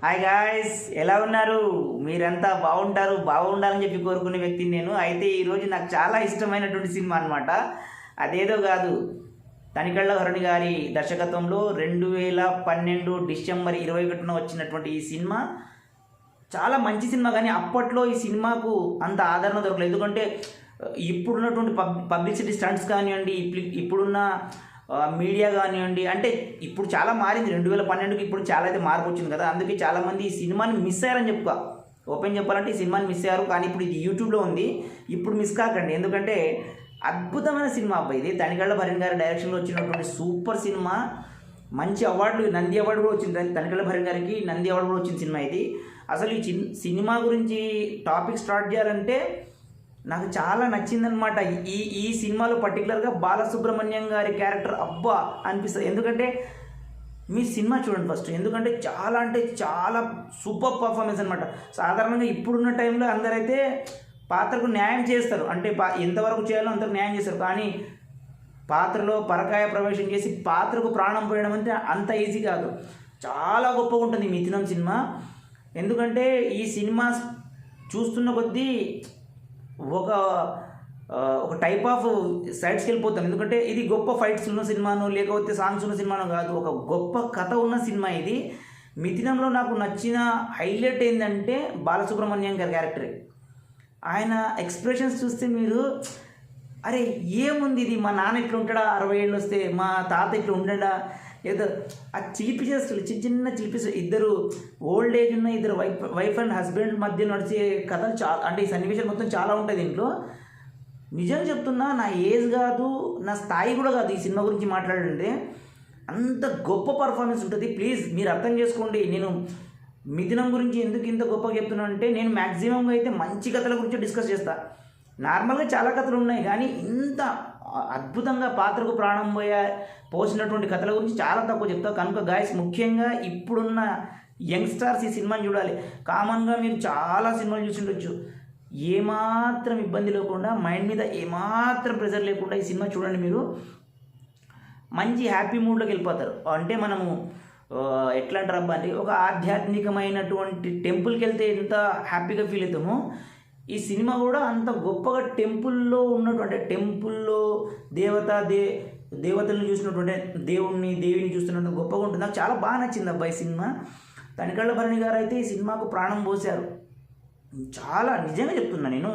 Hi guys, ఎలా ఉన్నారు? మీరంతా బాగుండాలని చెప్పి కోరుకునే వ్యక్తిని నేను. అయితే ఈరోజు నాకు చాలా ఇష్టమైనటువంటి సినిమా అనమాట. అదేదో కాదు, తనికెళ్ళ హరణి గారి దర్శకత్వంలో 2012 డిసెంబర్ 21న వచ్చినటువంటి ఈ సినిమా చాలా మంచి సినిమా. కానీ అప్పట్లో ఈ సినిమాకు అంత ఆదరణ దొరకలేదు. ఎందుకంటే ఇప్పుడున్నటువంటి పబ్లిసిటీ స్టంట్స్ కానివ్వండి, ఇప్పుడున్న మీడియా కానివ్వండి, అంటే ఇప్పుడు చాలా మారింది. 2012కి ఇప్పుడు చాలా అయితే మార్పు వచ్చింది కదా. అందుకే చాలామంది ఈ సినిమాని మిస్ అయ్యారని ఓపెన్ చెప్పాలంటే ఈ సినిమాని మిస్ అయ్యారు. కానీ ఇప్పుడు ఇది యూట్యూబ్లో ఉంది, ఇప్పుడు మిస్ కాకండి. ఎందుకంటే అద్భుతమైన సినిమా అబ్బాయి ఇది. తనికెళ్ళ భరణి గారి డైరెక్షన్లో వచ్చినటువంటి సూపర్ సినిమా. మంచి అవార్డులు, నంది అవార్డు కూడా వచ్చింది. తనికెళ్ళ భరణి గారికి నంది అవార్డు కూడా వచ్చిన సినిమా ఇది. అసలు ఈ సినిమా గురించి టాపిక్ స్టార్ట్ చేయాలంటే నాకు చాలా నచ్చిందనమాట. ఈ సినిమాలో పర్టికులర్గా బాలసుబ్రహ్మణ్యం గారి క్యారెక్టర్ అబ్బా అనిపిస్తుంది. ఎందుకంటే మీ సినిమా చూడండి ఫస్ట్. ఎందుకంటే చాలా అంటే చాలా సూపర్ పర్ఫార్మెన్స్ అనమాట. సాధారణంగా ఇప్పుడున్న టైంలో అందరైతే పాత్రకు న్యాయం చేస్తారు, అంటే ఎంతవరకు చేయాలో అంతకు న్యాయం చేస్తారు. కానీ పాత్రలో పరకాయ ప్రవేశం చేసి పాత్రకు ప్రాణం పోయడం అంటే అంత ఈజీ కాదు. చాలా గొప్పగా ఉంటుంది మిథునం సినిమా. ఎందుకంటే ఈ సినిమా చూస్తున్న కొద్దీ ఒక టైప్ ఆఫ్ సైడ్స్కి వెళ్ళిపోతాం. ఎందుకంటే ఇది గొప్ప ఫైట్స్ ఉన్న సినిమాను, లేకపోతే సాంగ్స్ ఉన్న సినిమాను కాదు, ఒక గొప్ప కథ ఉన్న సినిమా ఇది. మిథునంలో నాకు నచ్చిన హైలైట్ ఏంటంటే బాలసుబ్రహ్మణ్యం గారి క్యారెక్టరే. ఆయన ఎక్స్ప్రెషన్స్ చూస్తే మీరు అరే ఏముంది ఇది, మా నాన్న ఇట్లా ఉంటాడా 60 ఏళ్ళు వస్తే, మా తాత ఇట్లా ఉండడా, ఏదో ఆ చిలిపి చేస్తారు, చిన్న చిలిపి. ఇద్దరు ఓల్డ్ ఏజ్ ఉన్న ఇద్దరు వైఫ్ అండ్ హస్బెండ్ మధ్య నడిచే కథలు చాలా, అంటే ఈ సన్నివేశాలు మొత్తం చాలా ఉంటాయి దీంట్లో. నిజం చెప్తున్నా, నా ఏజ్ కాదు, నా స్థాయి కూడా కాదు ఈ సినిమా గురించి మాట్లాడంటే. అంత గొప్ప పర్ఫార్మెన్స్ ఉంటుంది. ప్లీజ్ మీరు అర్థం చేసుకోండి. నేను మిథునం గురించి ఎందుకు ఇంత గొప్పగా చెప్తున్నాను అంటే, నేను మ్యాక్సిమంగా అయితే మంచి కథల గురించి డిస్కస్ చేస్తాను. నార్మల్గా చాలా కథలు ఉన్నాయి, కానీ ఇంత అద్భుతంగా పాత్రకు ప్రాణం పోసినటువంటి కథల గురించి చాలా తక్కువ చెప్తా. కనుక గాయస్, ముఖ్యంగా ఇప్పుడున్న యంగ్స్టర్స్ ఈ సినిమాని చూడాలి. కామన్గా మీరు చాలా సినిమాలు చూసి ఉండొచ్చు, ఏమాత్రం ఇబ్బంది లేకుండా, మైండ్ మీద ఏమాత్రం ప్రెషర్ లేకుండా ఈ సినిమా చూడండి. మీరు మంచి హ్యాపీ మూడ్లోకి వెళ్ళిపోతారు. అంటే మనము ఎట్లా అంటారు అబ్బా అంటే, ఒక ఆధ్యాత్మికమైనటువంటి టెంపుల్కి వెళ్తే ఎంత హ్యాపీగా ఫీల్ అవుతామో, ఈ సినిమా కూడా అంత గొప్పగా టెంపుల్లో ఉన్నటువంటి, టెంపుల్లో దేవతలను చూసినటువంటి, దేవిని చూస్తున్నట్టు గొప్పగా ఉంటుంది. నాకు చాలా బాగా నచ్చింది అబ్బాయి సినిమా. తనికెళ్ళ భరణి గారు అయితే ఈ సినిమాకు ప్రాణం పోశారు. చాలా నిజంగా చెప్తున్నా నేను,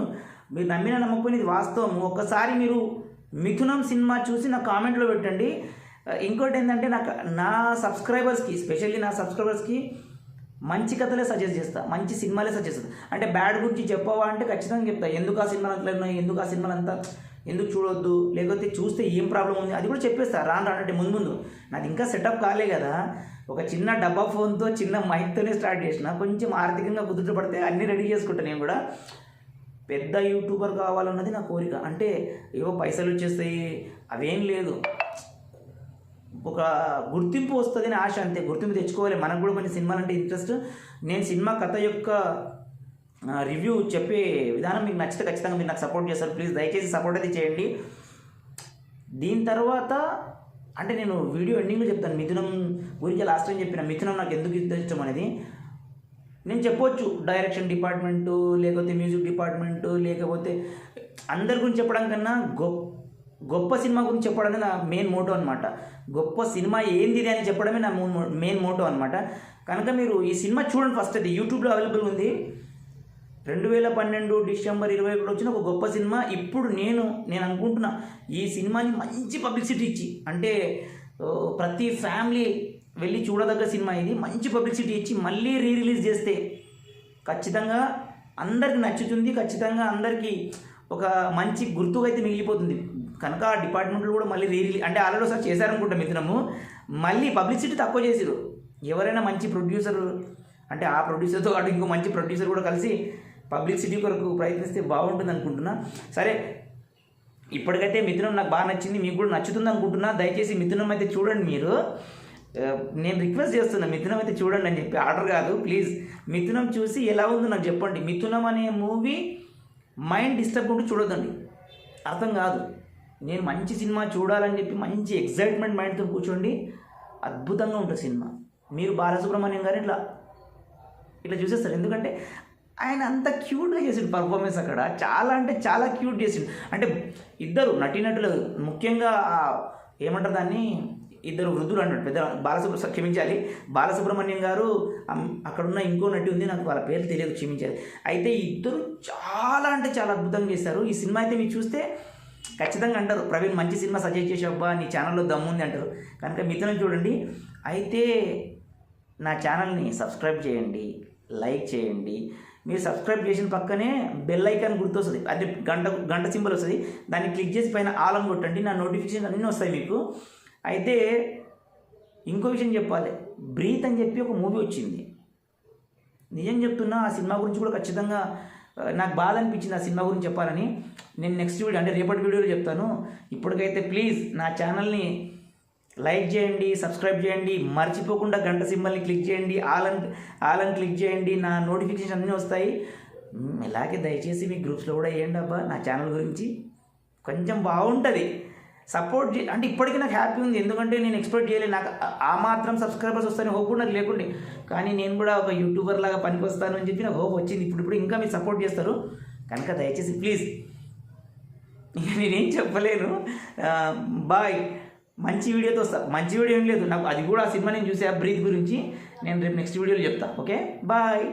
మీరు నమ్మిన నమ్మకపోయిన ఇది వాస్తవం. ఒక్కసారి మీరు మిథునం సినిమా చూసి నా కామెంట్లో పెట్టండి. ఇంకోటి ఏంటంటే, నా సబ్స్క్రైబర్స్కి, స్పెషల్లీ నా సబ్స్క్రైబర్స్కి మంచి కథలే సజెస్ట్ చేస్తా, మంచి సినిమాలే సజెస్ట్ చేస్తా. అంటే బ్యాడ్ గురించి చెప్పవా అంటే ఖచ్చితంగా చెప్తా. ఎందుకు ఆ సినిమాలు అట్లా ఉన్నాయి, ఎందుకు ఆ సినిమాలు అంతా ఎందుకు చూడొద్దు, లేకపోతే చూస్తే ఏం ప్రాబ్లం ఉంది అది కూడా చెప్పేస్తా రానంటే ముందు. నాది ఇంకా సెటప్ కాలే కదా. ఒక చిన్న డబ్బా ఫోన్తో, చిన్న మైక్తోనే స్టార్ట్ చేసిన. కొంచెం ఆర్థికంగా కుదుట పడితే అన్నీ రెడీ చేసుకుంటాను నేను కూడా. పెద్ద యూట్యూబర్ కావాలన్నది నా కోరిక. అంటే ఏవో పైసలు వచ్చేస్తాయి అవేం లేదు, ఒక గుర్తింపు వస్తుంది అని ఆశ, అంతే. గుర్తింపు తెచ్చుకోవాలి. మనకు కూడా కొంచెం సినిమాలు అంటే ఇంట్రెస్ట్. నేను సినిమా కథ యొక్క రివ్యూ చెప్పే విధానం మీకు నచ్చితే ఖచ్చితంగా మీరు నాకు సపోర్ట్ చేస్తారు. ప్లీజ్ దయచేసి సపోర్ట్ అయితే చేయండి. దీని తర్వాత అంటే నేను వీడియో ఎండింగ్లో చెప్తాను మిథునం గురించి. లాస్ట్ టైం చెప్పిన మిథునం నాకు ఎందుకు ఇష్టం అనేది నేను చెప్పొచ్చు. డైరెక్షన్ డిపార్ట్మెంటు, లేకపోతే మ్యూజిక్ డిపార్ట్మెంటు, లేకపోతే అందరి గురించి చెప్పడం కన్నా గొప్ప సినిమా గురించి చెప్పడమే నా మెయిన్ మోటో అనమాట. గొప్ప సినిమా ఏంది అని చెప్పడమే నా మెయిన్ మోటో అనమాట. కనుక మీరు ఈ సినిమా చూడండి ఫస్ట్. అది యూట్యూబ్లో అవైలబుల్ ఉంది. 2012 డిసెంబర్ 21 వచ్చిన ఒక గొప్ప సినిమా. ఇప్పుడు నేను అనుకుంటున్నా ఈ సినిమాని మంచి పబ్లిసిటీ ఇచ్చి, అంటే ప్రతి ఫ్యామిలీ వెళ్ళి చూడదగ్గ సినిమా ఇది. మంచి పబ్లిసిటీ ఇచ్చి మళ్ళీ రిలీజ్ చేస్తే ఖచ్చితంగా అందరికి నచ్చుతుంది. ఖచ్చితంగా అందరికీ ఒక మంచి గుర్తుగా అయితే మిగిలిపోతుంది. కనుక ఆ డిపార్ట్మెంట్లో కూడా మళ్ళీ అంటే ఆల్రెడీ ఒకసారి చేశారనుకుంటా మిథునము. మళ్ళీ పబ్లిసిటీ తక్కువ చేసిరు. ఎవరైనా మంచి ప్రొడ్యూసర్, అంటే ఆ ప్రొడ్యూసర్తో పాటు ఇంకో మంచి ప్రొడ్యూసర్ కూడా కలిసి పబ్లిసిటీ కొరకు ప్రయత్నిస్తే బాగుంటుంది అనుకుంటున్నా. సరే, ఇప్పటికైతే మిథునం నాకు బాగా నచ్చింది, మీకు కూడా నచ్చుతుంది అనుకుంటున్నా. దయచేసి మిథునం అయితే చూడండి. మీరు, నేను రిక్వెస్ట్ చేస్తున్నా, మిథునం అయితే చూడండి అని చెప్పి, ఆర్డర్ కాదు. ప్లీజ్ మిథునం చూసి ఎలా ఉందో నాకు చెప్పండి. మిథునం అనే మూవీ మైండ్ డిస్టర్బ్ ఉంటూ చూడొద్దండి, అర్థం కాదు. నేను మంచి సినిమా చూడాలని చెప్పి మంచి ఎగ్జైట్మెంట్ మైండ్తో కూర్చోండి, అద్భుతంగా ఉంటుంది సినిమా. మీరు బాలసుబ్రహ్మణ్యం గారు ఇట్లా ఇట్లా చూసేస్తారు. ఎందుకంటే ఆయన అంత క్యూట్గా చేసిండు పర్ఫార్మెన్స్ అక్కడ, చాలా అంటే చాలా క్యూట్ చేసిండు. అంటే ఇద్దరు నటీనటులు, ముఖ్యంగా ఏమంటారు దాన్ని, ఇద్దరు వృద్ధులు అన్నట్టు, పెద్ద క్షమించాలి, బాలసుబ్రహ్మణ్యం గారు, అక్కడున్న ఇంకో నటి ఉంది, నాకు వాళ్ళ పేరు తెలియదు, క్షమించాలి. అయితే ఇద్దరు చాలా అంటే చాలా అద్భుతంగా చేస్తారు. ఈ సినిమా అయితే మీరు చూస్తే ఖచ్చితంగా అంటారు, ప్రవీణ్ మంచి సినిమా సజెస్ట్ చేసావబ్బా, నీ ఛానల్లో దమ్ముంది అంటారు. కనుక మిత్రులను చూడండి. అయితే నా ఛానల్ని సబ్స్క్రైబ్ చేయండి, లైక్ చేయండి. మీరు సబ్స్క్రైబ్ చేసిన పక్కనే బెల్ ఐకాన్ గుర్తొస్తుంది, అంటే గంట సింబల్ వస్తుంది, దాన్ని క్లిక్ చేసి పైన ఆల్ అని కొట్టండి, నా నోటిఫికేషన్ అన్నీ వస్తాయి మీకు. అయితే ఇంకో విషయం చెప్పాలి, బ్రీత్ అని చెప్పి ఒక మూవీ వచ్చింది. నిజం చెప్తున్నా, ఆ సినిమా గురించి కూడా ఖచ్చితంగా నాకు బాధ అనిపించింది ఆ సినిమా గురించి చెప్పాలని. నేను నెక్స్ట్ వీడియో అంటే రేపటి వీడియోలో చెప్తాను. ఇప్పటికైతే ప్లీజ్ నా ఛానల్ని లైక్ చేయండి, సబ్స్క్రైబ్ చేయండి, మర్చిపోకుండా గంట సింబల్ని క్లిక్ చేయండి, ఆల్ అని క్లిక్ చేయండి, నా నోటిఫికేషన్ అన్నీ వస్తాయి. ఇలాగే దయచేసి మీ గ్రూప్స్లో కూడా వేయండి అబ్బా, నా ఛానల్ గురించి కొంచెం బాగుంటుంది. సపోర్ట్ అంటే ఇప్పటికీ నాకు హ్యాపీ ఉంది, ఎందుకంటే నేను ఎక్స్పెక్ట్ చేయలేదు, నాకు ఆ మాత్రం సబ్స్క్రైబర్స్ వస్తాయని హోప్ కూడా నాకు లేకుండే. కానీ నేను కూడా ఒక యూట్యూబర్ లాగా పనికి వస్తాను అని చెప్పి నాకు హోప్ వచ్చింది. ఇప్పుడు ఇంకా మీరు సపోర్ట్ చేస్తారు కనుక దయచేసి ప్లీజ్, నేనేం చెప్పలేను. బాయ్. మంచి వీడియోతో వస్తా. మంచి వీడియో ఏం లేదు నాకు, అది కూడా ఆ సినిమా నేను చూసా బ్రీత్ గురించి, నేను రేపు నెక్స్ట్ వీడియోలో చెప్తా. Okay, bye.